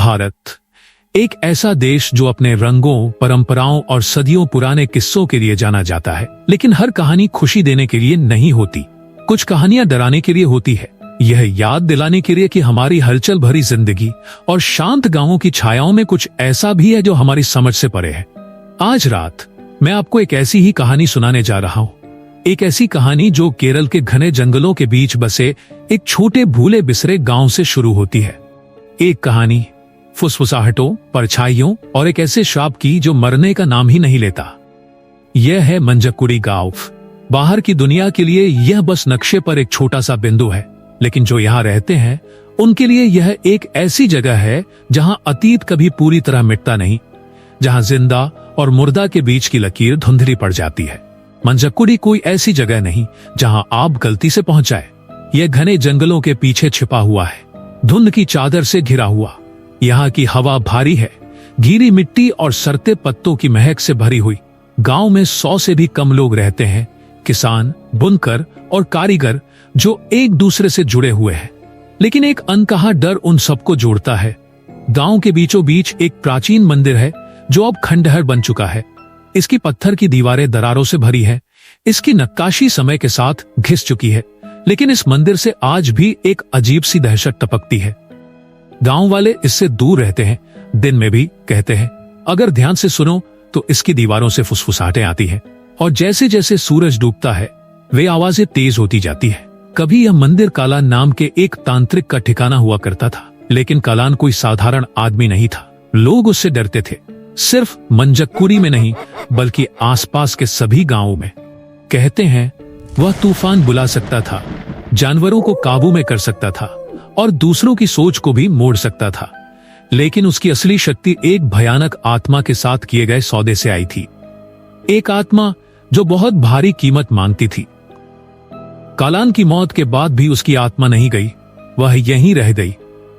भारत, एक ऐसा देश जो अपने रंगों, परंपराओं और सदियों पुराने किस्सों के लिए जाना जाता है। लेकिन हर कहानी खुशी देने के लिए नहीं होती, कुछ कहानियां डराने के लिए होती है। यह याद दिलाने के लिए कि हमारी हलचल भरी जिंदगी और शांत गांवों की छायाओं में कुछ ऐसा भी है जो हमारी समझ से परे है। आज रात मैं आपको एक ऐसी ही कहानी सुनाने जा रहा हूँ। एक ऐसी कहानी जो केरल के घने जंगलों के बीच बसे एक छोटे भूले बिसरे गांव से शुरू होती है। एक कहानी फुसफुसाहटों, परछाइयों और एक ऐसे श्राप की जो मरने का नाम ही नहीं लेता। यह है मंजक्कुडी गांव। बाहर की दुनिया के लिए यह बस नक्शे पर एक छोटा सा बिंदु है, लेकिन जो यहाँ रहते हैं उनके लिए यह एक ऐसी जगह है जहाँ अतीत कभी पूरी तरह मिटता नहीं, जहाँ जिंदा और मुर्दा के बीच की लकीर धुंधली पड़ जाती है। मंजक्कुडी कोई ऐसी जगह नहीं जहाँ आप गलती से पहुंच जाए। यह घने जंगलों के पीछे छिपा हुआ है, धुंध की चादर से घिरा हुआ। यहाँ की हवा भारी है, गीली मिट्टी और सरते पत्तों की महक से भरी हुई। गांव में 100 से भी कम लोग रहते हैं, किसान, बुनकर और कारीगर, जो एक दूसरे से जुड़े हुए हैं। लेकिन एक अनकहा डर उन सबको जोड़ता है। गांव के बीचों बीच एक प्राचीन मंदिर है जो अब खंडहर बन चुका है। इसकी पत्थर की दीवारें दरारों से भरी है, इसकी नक्काशी समय के साथ घिस चुकी है, लेकिन इस मंदिर से आज भी एक अजीब सी दहशत टपकती है। गांव वाले इससे दूर रहते हैं, दिन में भी कहते हैं अगर ध्यान से सुनो तो इसकी दीवारों से फुसफुसाहटें आती हैं, और जैसे जैसे सूरज डूबता है वे आवाजें तेज होती जाती है। कभी यह मंदिर कालान नाम के एक तांत्रिक का ठिकाना हुआ करता था, लेकिन कालान कोई साधारण आदमी नहीं था। लोग उससे डरते थे, सिर्फ मंजक्कुडी में नहीं बल्कि आसपास के सभी गांवों में। कहते हैं वह तूफान बुला सकता था, जानवरों को काबू में कर सकता था और दूसरों की सोच को भी मोड़ सकता था। लेकिन उसकी असली शक्ति एक भयानक आत्मा के साथ किए गए सौदे से आई थी। एक आत्मा जो बहुत भारी कीमत मांगती थी। कालान की मौत के बाद भी उसकी आत्मा नहीं गई, वह यहीं रह गई,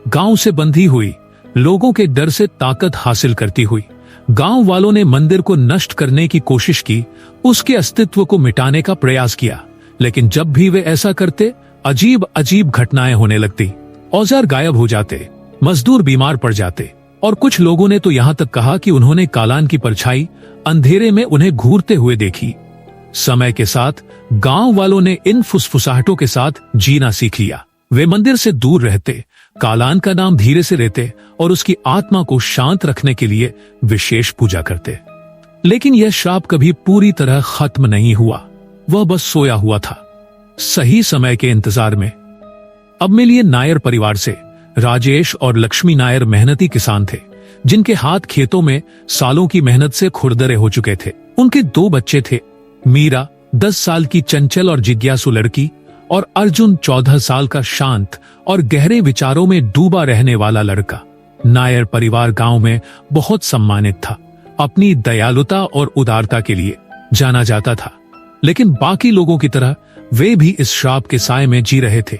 गांव से बंधी हुई, लोगों के डर से ताकत हासिल करती हुई। गांव वालों ने मंदिर को नष्ट करने की कोशिश की, उसके अस्तित्व को मिटाने का प्रयास किया, लेकिन जब भी वे ऐसा करते अजीब अजीब घटनाएं होने लगती। औजार गायब हो जाते, मजदूर बीमार पड़ जाते, और कुछ लोगों ने तो यहाँ तक कहा कि उन्होंने कालान की परछाई अंधेरे में उन्हें घूरते हुए देखी। समय के साथ गांव वालों ने इन फुसफुसाहटों के साथ जीना सीख लिया। वे मंदिर से दूर रहते, कालान का नाम धीरे से लेते और उसकी आत्मा को शांत रखने के लिए विशेष पूजा करते। लेकिन यह श्राप कभी पूरी तरह खत्म नहीं हुआ, वह बस सोया हुआ था, सही समय के इंतजार में। अब मिलिए नायर परिवार से। राजेश और लक्ष्मी नायर मेहनती किसान थे, जिनके हाथ खेतों में सालों की मेहनत से खुरदरे हो चुके थे। उनके 2 बच्चे थे, मीरा 10 साल की चंचल और जिज्ञासु लड़की, और अर्जुन 14 साल का शांत और गहरे विचारों में डूबा रहने वाला लड़का। नायर परिवार गांव में बहुत सम्मानित था, अपनी दयालुता और उदारता के लिए जाना जाता था। लेकिन बाकी लोगों की तरह वे भी इस श्राप के साए में जी रहे थे।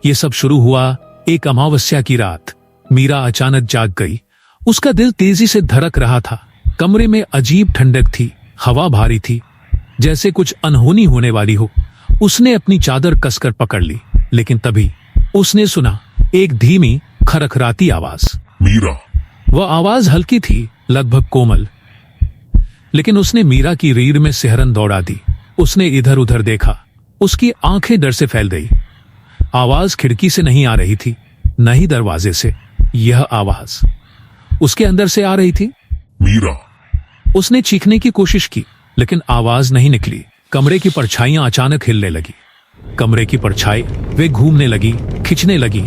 ये सब शुरू हुआ एक अमावस्या की रात। मीरा अचानक जाग गई, उसका दिल तेजी से धड़क रहा था। कमरे में अजीब ठंडक थी, हवा भारी थी, जैसे कुछ अनहोनी होने वाली हो। उसने अपनी चादर कसकर पकड़ ली, लेकिन तभी उसने सुना एक धीमी खरखराती आवाज। मीरा। वह आवाज हल्की थी, लगभग कोमल, लेकिन उसने मीरा की रीढ़ में सिहरन दौड़ा दी। उसने इधर उधर देखा, उसकी आंखें डर से फैल गई। आवाज खिड़की से नहीं आ रही थी, न ही दरवाजे से। यह आवाज उसके अंदर से आ रही थी। मीरा। उसने चीखने की कोशिश की, लेकिन आवाज नहीं निकली। कमरे की परछाइयां अचानक हिलने लगी। कमरे की परछाई वे घूमने लगी, खिंचने लगी,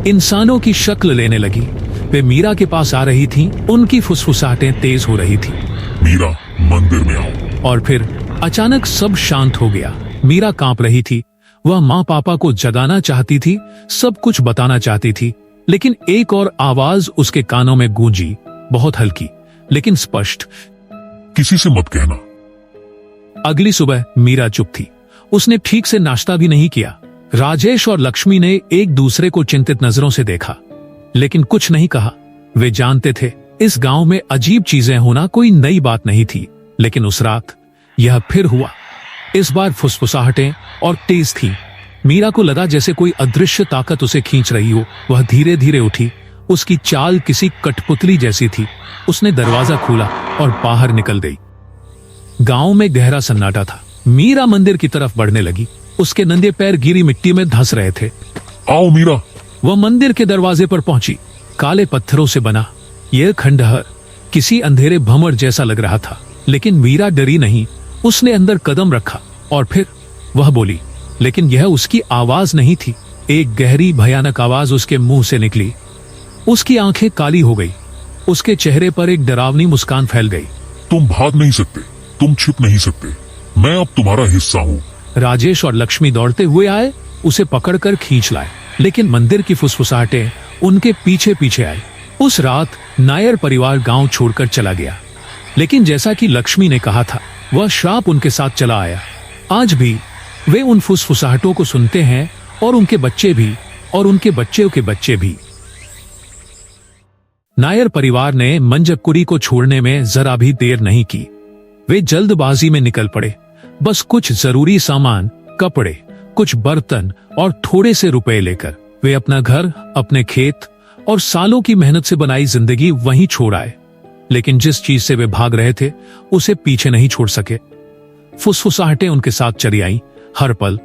इंसानों की शक्ल लेने लगी। वे मीरा के पास आ रही थीं, उनकी फुसफुसाहटें तेज हो रही थीं। मीरा, मंदिर में आओ। और फिर अचानक सब शांत हो गया। मीरा कांप रही थी, वह माँ पापा को जगाना चाहती थी, सब कुछ बताना चाहती थी, लेकिन एक और आवाज उसके कानों में गूंजी, बहुत हल्की लेकिन स्पष्ट। किसी से मत कहना। अगली सुबह मीरा चुप थी, उसने ठीक से नाश्ता भी नहीं किया। राजेश और लक्ष्मी ने एक दूसरे को चिंतित नजरों से देखा, लेकिन कुछ नहीं कहा। वे जानते थे इस गांव में अजीब चीजें होना कोई नई बात नहीं थी। लेकिन उस रात यह फिर हुआ। इस बार फुसफुसाहटें और तेज थी। मीरा को लगा जैसे कोई अदृश्य ताकत उसे खींच रही हो। वह धीरे धीरे उठी उसकी चाल किसी कठपुतली जैसी थी। उसने दरवाजा खोला और बाहर निकल गई। गांव में गहरा सन्नाटा था। मीरा मंदिर की तरफ बढ़ने लगी। उसके नंगे पैर गीली मिट्टी में धंस रहे थे। आओ मीरा। वह मंदिर के दरवाजे पर पहुंची। काले पत्थरों से बना यह खंडहर किसी अंधेरे भंवर जैसा लग रहा था, लेकिन मीरा डरी नहीं। उसने अंदर कदम रखा और फिर वह बोली, लेकिन यह उसकी आवाज नहीं थी। एक गहरी भयानक आवाज उसके मुंह से निकली। उसकी आंखें काली हो गई। उसके चेहरे पर एक डरावनी मुस्कान फैल गई। तुम भाग नहीं सकते, तुम छिप नहीं सकते, मैं अब तुम्हारा हिस्सा हूँ। राजेश और लक्ष्मी दौड़ते हुए आए, उसे पकड़कर खींच लाए, लेकिन मंदिर की फुसफुसाहटें उनके पीछे पीछे आई। उस रात नायर परिवार गांव छोड़कर चला गया, लेकिन जैसा कि लक्ष्मी ने कहा था, वह श्राप उनके साथ चला आया। आज भी वे उन फुसफुसाहटों को सुनते हैं, और उनके बच्चे भी, और उनके बच्चों के बच्चे भी। नायर परिवार ने मंजकुरी को छोड़ने में जरा भी देर नहीं की। वे जल्दबाजी में निकल पड़े। बस कुछ जरूरी सामान, कपड़े, कुछ बर्तन और थोड़े से रुपए लेकर वे अपना घर, अपने खेत और सालों की मेहनत से बनाई जिंदगी वहीं छोड़ आए। लेकिन जिस चीज से वे भाग रहे थे, उसे पीछे नहीं छोड़ सके। फुसफुसाहटें उनके साथ चली आईं, हर पल,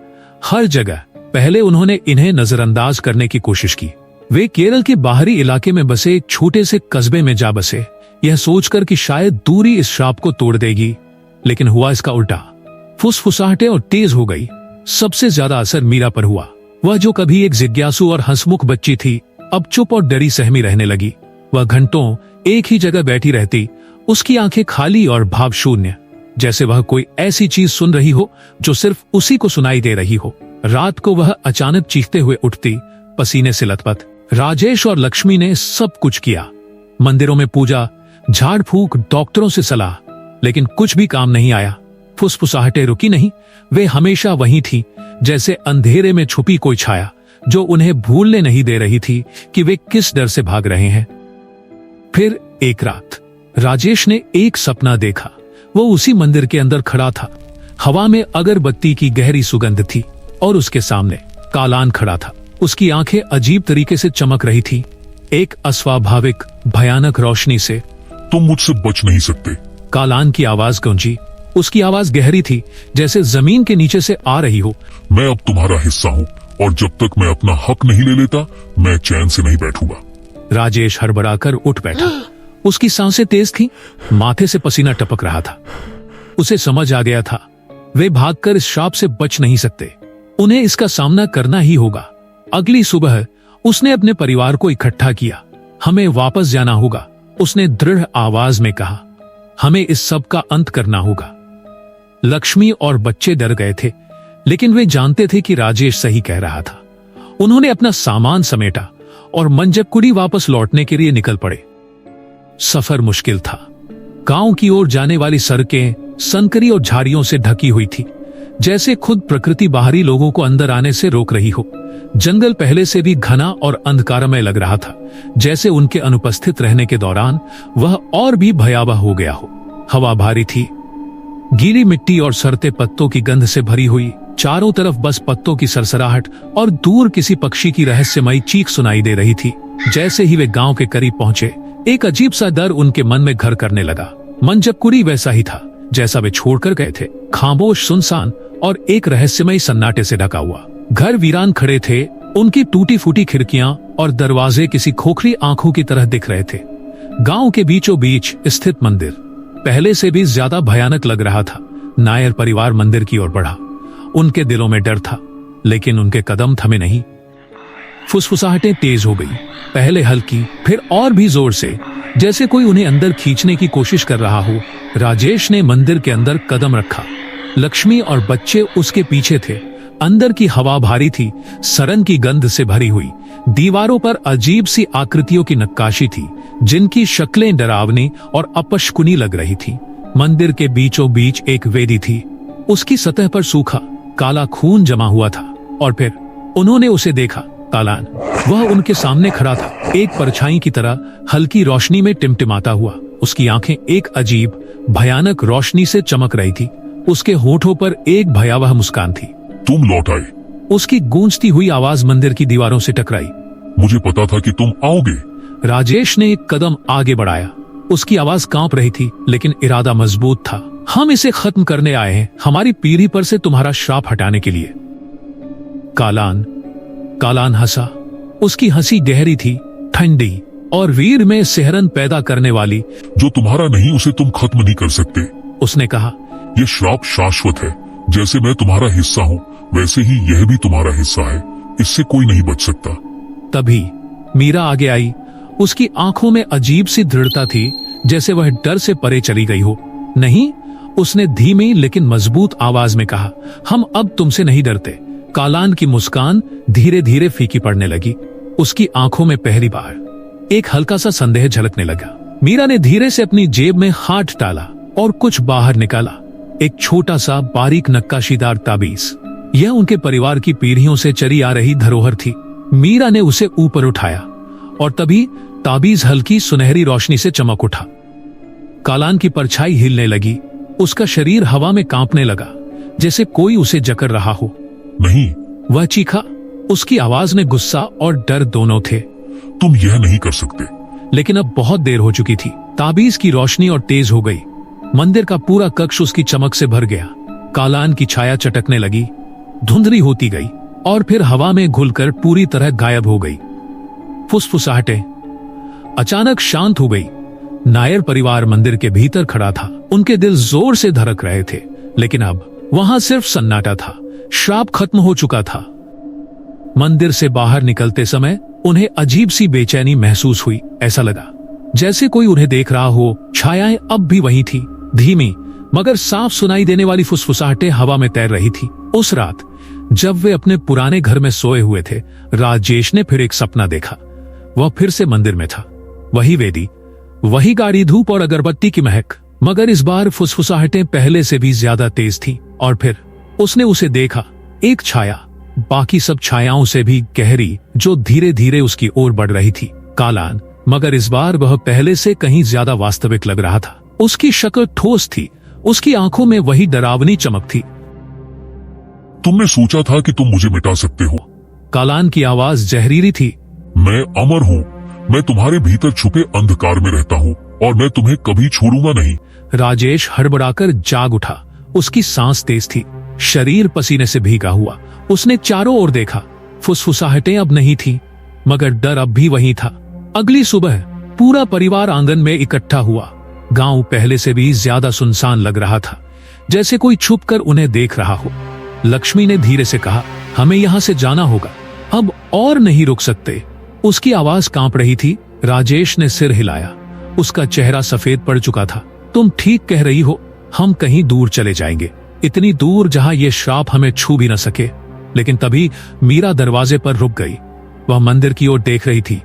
हर जगह। पहले उन्होंने इन्हें नजरअंदाज करने की कोशिश की। वे केरल के बाहरी इलाके में बसे एक छोटे से कस्बे में जा बसे, यह सोचकर कि शायद दूरी इस श्राप को तोड़ देगी। लेकिन हुआ इसका उल्टा। फुसफुसाहटें और तेज हो गई। सबसे ज्यादा असर मीरा पर हुआ। वह जो कभी एक जिज्ञासु और हंसमुख बच्ची थी, अब चुप और डरी सहमी रहने लगी। वह घंटों एक ही जगह बैठी रहती, उसकी आंखें खाली और भाव शून्य, जैसे वह कोई ऐसी चीज सुन रही हो जो सिर्फ उसी को सुनाई दे रही हो। रात को वह अचानक चीखते हुए उठती, पसीने से लथपथ। राजेश और लक्ष्मी ने सब कुछ किया, मंदिरों में पूजा, झाड़ फूक, डॉक्टरों से सलाह, लेकिन कुछ भी काम नहीं आया। फुसफुसाहटें रुकी नहीं, वे हमेशा वहीं थी, जैसे अंधेरे में छुपी कोई छाया जो उन्हें भूलने नहीं दे रही थी कि वे किस डर से भाग रहे हैं। फिर एक रात राजेश ने एक सपना देखा। वो उसी मंदिर के अंदर खड़ा था। हवा में अगरबत्ती की गहरी सुगंध थी और उसके सामने कालान खड़ा था। उसकी आंखें अजीब तरीके से चमक रही थी, एक अस्वाभाविक भयानक रोशनी से। तुम मुझसे बच नहीं सकते। कालान की आवाज गूंजी। उसकी आवाज गहरी थी, जैसे जमीन के नीचे से आ रही हो। मैं अब तुम्हारा हिस्सा हूँ, और जब तक मैं अपना हक नहीं ले लेता, मैं चैन से नहीं बैठूंगा। राजेश हड़बड़ाकर उठ बैठा। उसकी सांसें तेज थीं, माथे से पसीना टपक रहा था। उसे समझ आ गया था, वे भागकर इस श्राप से बच नहीं सकते। उन्हें इसका सामना करना ही होगा। अगली सुबह उसने अपने परिवार को इकट्ठा किया। हमें वापस जाना होगा, उसने दृढ़ आवाज में कहा। हमें इस सब का अंत करना होगा। लक्ष्मी और बच्चे डर गए थे, लेकिन वे जानते थे कि राजेश सही कह रहा था। उन्होंने अपना सामान समेटा और मंजकुरी वापस लौटने के लिए निकल पड़े। सफर मुश्किल था। गांव की ओर जाने वाली सड़कें संकरी और झाड़ियों से ढकी हुई थी, जैसे खुद प्रकृति बाहरी लोगों को अंदर आने से रोक रही हो। जंगल पहले से भी घना और अंधकारमय लग रहा था, जैसे उनके अनुपस्थित रहने के दौरान वह और भी भयावह हो गया हो। हवा भारी थी, गीली मिट्टी और सड़ते पत्तों की गंध से भरी हुई। चारों तरफ बस पत्तों की सरसराहट और दूर किसी पक्षी की रहस्यमयी चीख सुनाई दे रही थी। जैसे ही वे गांव के करीब पहुंचे, एक अजीब सा डर उनके मन में घर करने लगा। मंजकुरी वैसा ही था जैसा वे छोड़कर गए थे, खामोश, सुनसान और एक रहस्यमयी सन्नाटे से ढका हुआ। घर वीरान खड़े थे, उनकी टूटी फूटी खिड़कियां और दरवाजे किसी खोखली आंखों की तरह दिख रहे थे। गांव के बीचों बीच स्थित मंदिर पहले से भी ज्यादा भयानक लग रहा था। नायर परिवार मंदिर की ओर बढ़ा। उनके दिलों में डर था, लेकिन उनके कदम थमे नहीं। फुसफुसाहटें तेज हो गई, पहले हल्की, फिर और भी जोर से, जैसे कोई उन्हें अंदर खींचने की कोशिश कर रहा हो। राजेश ने मंदिर के अंदर कदम रखा। लक्ष्मी और बच्चे उसके पीछे थे। अंदर की हवा भारी थी, सरन की गंध से भरी हुई। दीवारों पर अजीब सी आकृतियों की नक्काशी थी, जिनकी शक्लें डरावनी और अपशकुनी लग रही थी। मंदिर के बीचों बीच एक वेदी थी। उसकी सतह पर सूखा काला खून जमा हुआ था। और फिर उन्होंने उसे देखा। कालान, वह उनके सामने खड़ा था, एक परछाई की तरह हल्की रोशनी में टिमटिमाता हुआ। उसकी आंखें एक अजीब भयानक रोशनी से चमक रही थी। उसके होठों पर एक भयावह मुस्कान थी। तुम लौट आए। उसकी गूंजती हुई आवाज मंदिर की दीवारों से टकराई। मुझे पता था कि तुम आओगे। राजेश ने एक कदम आगे बढ़ाया। उसकी आवाज कांप रही थी, लेकिन इरादा मजबूत था। हम इसे खत्म करने आए हैं, हमारी पीढ़ी पर से तुम्हारा श्राप हटाने के लिए। कालान हंसा। उसकी हंसी गहरी थी, ठंडी और वीर में सिहरन पैदा करने वाली। जो तुम्हारा नहीं उसे तुम खत्म नहीं कर सकते। उसने कहा, ये श्राप शाश्वत है। जैसे मैं तुम्हारा हिस्सा हूँ, वैसे ही यह भी तुम्हारा हिस्सा है। इससे कोई नहीं बच सकता। तभी मीरा आगे आई। उसकी आंखों में अजीब सी दृढ़ता थी, जैसे वह डर से परे चली गई हो। नहीं, उसने धीमी लेकिन मजबूत आवाज में कहा, हम अब तुमसे नहीं डरते। कालान की मुस्कान धीरे धीरे फीकी पड़ने लगी। उसकी आंखों में पहली बार एक हल्का सा संदेह झलकने लगा। मीरा ने धीरे से अपनी जेब में हाथ डाला और कुछ बाहर निकाला। एक छोटा सा बारीक नक्काशीदार ताबीज। यह उनके परिवार की पीढ़ियों से चली आ रही धरोहर थी। मीरा ने उसे ऊपर उठाया और तभी ताबीज हल्की सुनहरी रोशनी से चमक उठा। कालान की परछाई हिलने लगी। उसका शरीर हवा में कांपने लगा, जैसे कोई उसे जकड़ रहा हो। नहीं, वह चीखा। उसकी आवाज में गुस्सा और डर दोनों थे। तुम यह नहीं कर सकते। लेकिन अब बहुत देर हो चुकी थी। ताबीज की रोशनी और तेज हो गई। मंदिर का पूरा कक्ष उसकी चमक से भर गया। कालान की छाया चटकने लगी, धुंधली होती गई और फिर हवा में घुलकर पूरी तरह गायब हो गई। फुसफुसाहटें अचानक शांत हो गई। नायर परिवार मंदिर के भीतर खड़ा था। उनके दिल जोर से धड़क रहे थे, लेकिन अब वहां सिर्फ सन्नाटा था। श्राप खत्म हो चुका था। मंदिर से बाहर निकलते समय उन्हें अजीब सी बेचैनी महसूस हुई। ऐसा लगा जैसे कोई उन्हें देख रहा हो। छायाएं अब भी वही थी, धीमी मगर साफ सुनाई देने वाली फुसफुसाहटें हवा में तैर रही थी। उस रात जब वे अपने पुराने घर में सोए हुए थे, राजेश ने फिर एक सपना देखा। वह फिर से मंदिर में था। वही वेदी, वही गाढ़ी धूप और अगरबत्ती की महक, मगर इस बार फुसफुसाहटें पहले से भी ज्यादा तेज थी। और फिर उसने उसे देखा, एक छाया, बाकी सब छायाओं से भी गहरी, जो धीरे धीरे उसकी ओर बढ़ रही थी। कालान, मगर इस बार वह पहले से कहीं ज्यादा वास्तविक लग रहा था। उसकी शक्ल ठोस थी, उसकी आंखों में वही डरावनी चमक थी। तुमने सोचा था कि तुम मुझे मिटा सकते हो। कालान की आवाज जहरीली थी। मैं अमर हूँ। मैं तुम्हारे भीतर छुपे अंधकार में रहता हूँ और मैं तुम्हें कभी छोड़ूंगा नहीं। राजेश हड़बड़ाकर जाग उठा। उसकी सांस तेज थी, शरीर पसीने से भीगा हुआ। उसने चारों ओर देखा। फुसफुसाहटें अब नहीं थी, मगर डर अब भी वही था। अगली सुबह पूरा परिवार आंगन में इकट्ठा हुआ। गांव पहले से भी ज्यादा सुनसान लग रहा था, जैसे कोई छुपकर उन्हें देख रहा हो। लक्ष्मी ने धीरे से कहा, हमें यहाँ से जाना होगा, अब और नहीं रुक सकते। उसकी आवाज कांप रही थी। राजेश ने सिर हिलाया। उसका चेहरा सफेद पड़ चुका था। तुम ठीक कह रही हो, हम कहीं दूर चले जाएंगे, इतनी दूर जहां ये श्राप हमें छू भी न सके। लेकिन तभी मीरा दरवाजे पर रुक गई। वह मंदिर की ओर देख रही थी।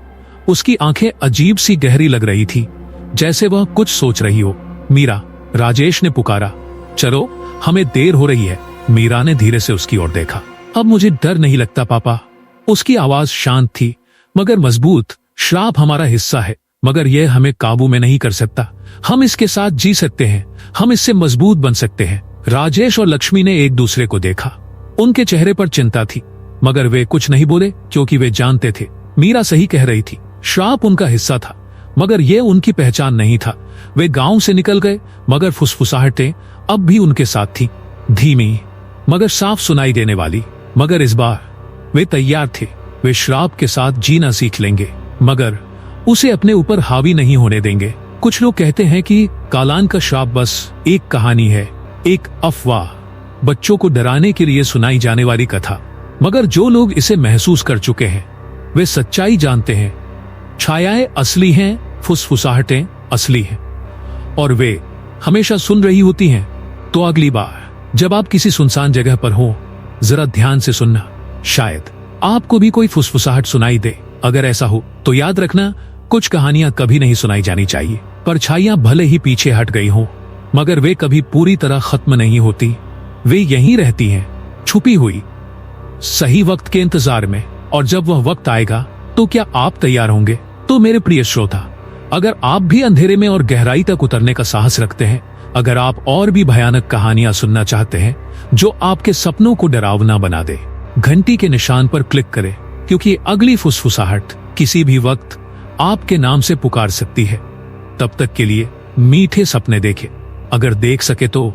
उसकी आंखें अजीब सी गहरी लग रही थी, जैसे वह कुछ सोच रही हो। मीरा, राजेश ने पुकारा। चलो, हमें देर हो रही है। मीरा ने धीरे से उसकी ओर देखा। अब मुझे डर नहीं लगता पापा। उसकी आवाज शांत थी मगर मजबूत। श्राप हमारा हिस्सा है, मगर यह हमें काबू में नहीं कर सकता। हम इसके साथ जी सकते हैं, हम इससे मजबूत बन सकते हैं। राजेश और लक्ष्मी ने एक दूसरे को देखा। उनके चेहरे पर चिंता थी, मगर वे कुछ नहीं बोले, क्योंकि वे जानते थे मीरा सही कह रही थी। श्राप उनका हिस्सा था, मगर यह उनकी पहचान नहीं था। वे गांव से निकल गए, मगर फुसफुसाहटें अब भी उनके साथ थी, धीमी मगर साफ सुनाई देने वाली। मगर इस बार वे तैयार थे। वे श्राप के साथ जीना सीख लेंगे, मगर उसे अपने ऊपर हावी नहीं होने देंगे। कुछ लोग कहते हैं कि कालान का श्राप बस एक कहानी है, एक अफवाह, बच्चों को डराने के लिए सुनाई जाने वाली कथा। मगर जो लोग इसे महसूस कर चुके हैं, वे सच्चाई जानते हैं। छायाएं असली हैं, फुसफुसाहटें असली हैं, और वे हमेशा सुन रही होती हैं। तो अगली बार जब आप किसी सुनसान जगह पर हो, जरा ध्यान से सुनना, शायद आपको भी कोई फुसफुसाहट सुनाई दे। अगर ऐसा हो तो याद रखना, कुछ कहानियां कभी नहीं सुनाई जानी चाहिए। परछाइयां भले ही पीछे हट गई हों, मगर वे कभी पूरी तरह खत्म नहीं होती। वे यहीं रहती हैं, छुपी हुई, सही वक्त के इंतजार में। और जब वह वक्त आएगा, तो क्या आप तैयार होंगे? तो मेरे प्रिय श्रोता, अगर आप भी अंधेरे में और गहराई तक उतरने का साहस रखते हैं, अगर आप और भी भयानक कहानियां सुनना चाहते हैं जो आपके सपनों को डरावना बना दे, घंटी के निशान पर क्लिक करें, क्योंकि अगली फुसफुसाहट किसी भी वक्त आपके नाम से पुकार सकती है। तब तक के लिए मीठे सपने देखें। अगर देख सके तो